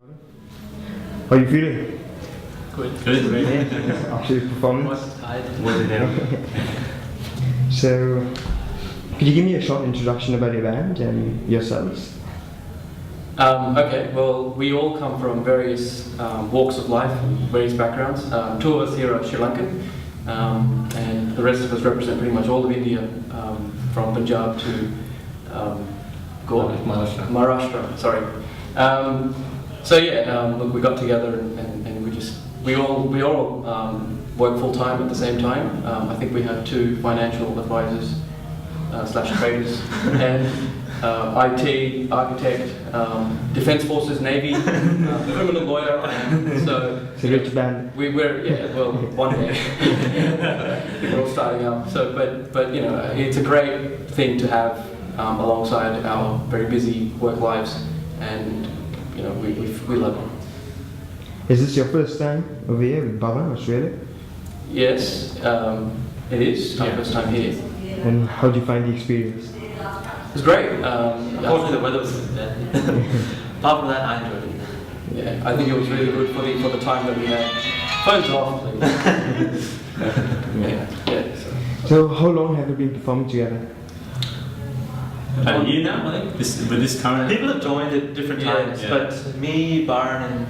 How are you feeling? Good. Good. After the performance? Was tired. So, could you give me a short introduction about your band and yourselves? Okay, well, we all come from various walks of life, various backgrounds. Two of us here are Sri Lankan, and the rest of us represent pretty much all of India, from Punjab to Maharashtra. Sorry. So yeah, look, we got together and we all work full time at the same time. I think we have two financial advisors / traders and IT, architect, defence forces, navy, criminal lawyer. So It's a rich band. One day we're all starting up. So, but you know, it's a great thing to have alongside our very busy work lives, and you know, we love it. Is this your first time over here with Baba, Australia? Yes, it is our first time here. And how do you find the experience? It's great. Unfortunately, the weather was bad. Apart from that, I enjoyed it. Yeah, I think it was really good for the time that we had. Phones off, please. Yeah. So, how long have you been performing together? A year now, I think, with this current... People have joined at different times, but me, Baran, and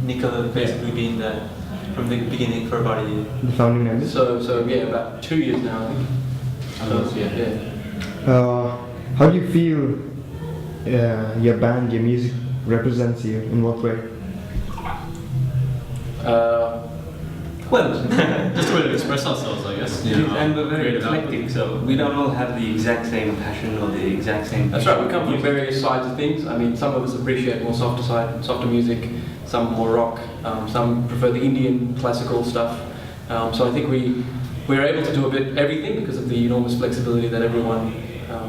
Nico have basically been there from the beginning for about a year. The founding members? So yeah, about 2 years now, I think. How do you feel your band, your music represents you? In what way? Well, just a way to express ourselves, I guess. You know, and we're very creative eclectic, output. so we don't all have the exact same passion or the exact same... That's right, we come from various sides of things. I mean, some of us appreciate more softer music, some more rock, some prefer the Indian classical stuff. So I think we're able to do a bit everything because of the enormous flexibility that everyone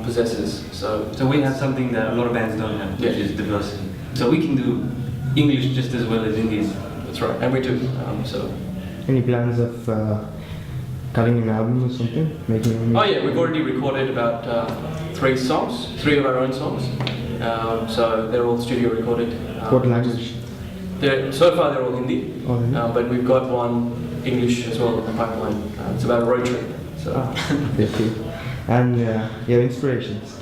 possesses. So we have something that a lot of bands don't have, which is diversity. So we can do English just as well as Indian. That's right, and we do. Any plans of cutting an album or something? Making Oh yeah, we've already recorded about 3 of our own songs. So they're all studio recorded. What language? So far they're all Hindi, Oh, Hindi. but we've got one English as well in the pipeline. It's about a road trip. So. And your inspirations?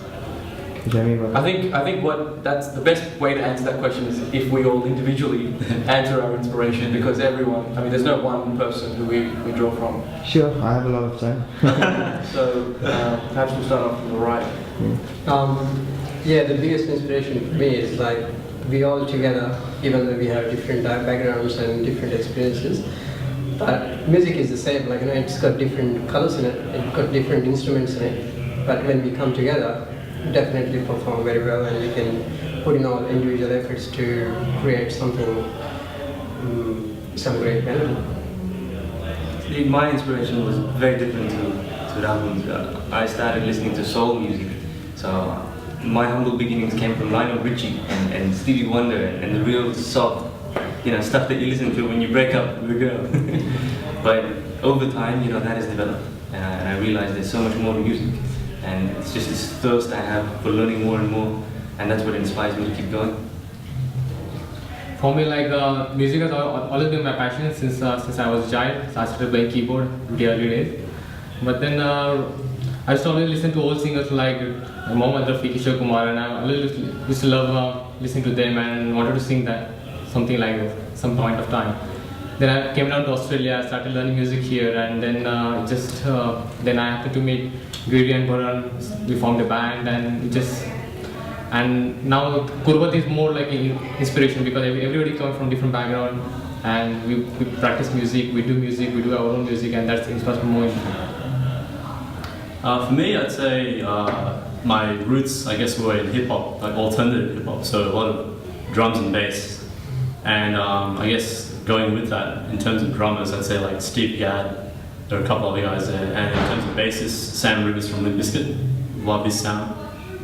Tell me about I think that's the best way to answer that question is if we all individually answer our inspiration, because everyone, I mean, there's no one person who we draw from. Sure, I have a lot of time. So perhaps we'll start off from the right. The biggest inspiration for me is like we all together, even though we have different backgrounds and different experiences, but music is the same. Like, you know, it's got different colors in it, it's got different instruments in it, but when we come together, we definitely perform very well, and we can put in all individual efforts to create something, some great melody. My inspiration was very different to Rahul's. I started listening to soul music. So my humble beginnings came from Lionel Richie and Stevie Wonder and the real soft, stuff that you listen to when you break up with a girl. But over time, that has developed, and I realized there's so much more to music, and it's just this thirst I have for learning more and more, and that's what inspires me to keep going. For me, music has always been my passion since I was a child. So I started playing keyboard in the early days. But then I used to always listen to old singers like Mohammed Rafi, Kishore Kumar, and I always used to love listening to them and wanted to sing something like that some point of time. Then I came down to Australia, I started learning music here, and then then I happened to meet Giri and Baran. We formed a band, and now Kurbat is more like an inspiration because everybody comes from different background, and we practice music, we do our own music, and that's inspires me more. For me, I'd say my roots, I guess, were in hip-hop, like alternative hip-hop, so a lot of drums and bass. And I guess going with that, in terms of drummers, I'd say like Steve Gadd, there are a couple other guys there, and in terms of bassists, Sam Rivers from Limp Bizkit, love his sound.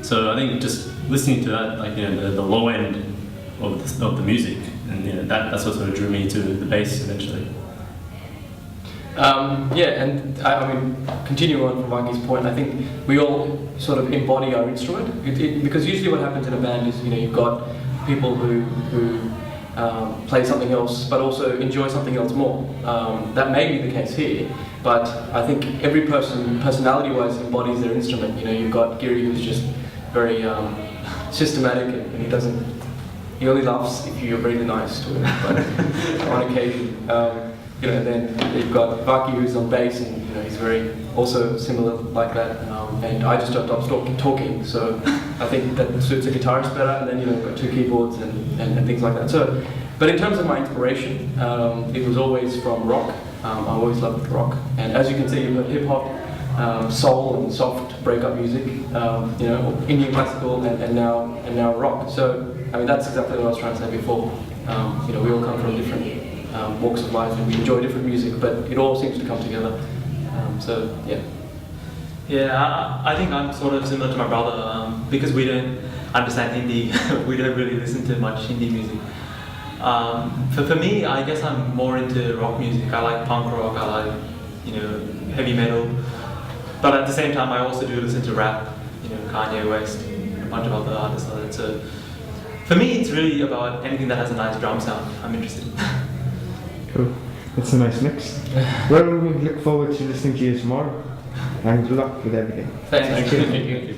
So I think just listening to that, the low end of the music, and that's what sort of drew me to the bass eventually. And I mean, continuing on from Vangi's point, I think we all sort of embody our instrument. Because usually what happens in a band is, you've got people who play something else, but also enjoy something else more. That may be the case here, but I think every person, personality-wise, embodies their instrument. You know, you've got Giri, who's just very systematic, and he only laughs if you're really nice to him, but on occasion. You know, then you've got Vaki, who's on bass, and you know, he's very also similar like that. And I just stopped talking, so I think that suits a guitarist better. And then you know, we've got 2 keyboards and things like that. So, but in terms of my inspiration, it was always from rock. I always loved rock, and as you can see, you've got hip hop, soul, and soft breakup music. You know, Indian classical, and now rock. So, I mean, that's exactly what I was trying to say before. You know, we all come from different walks of life, and we enjoy different music, but it all seems to come together. So yeah. Yeah, I think I'm sort of similar to my brother because we don't understand Hindi. We don't really listen to much Hindi music. For me, I guess I'm more into rock music. I like punk rock. I like, you know, heavy metal. But at the same time, I also do listen to rap. You know, Kanye West, a bunch of other artists like that. So for me, it's really about anything that has a nice drum sound. I'm interested. Cool. It's a nice mix. Well, we look forward to listening to you tomorrow. And good luck with everything. Thank you. Thank you.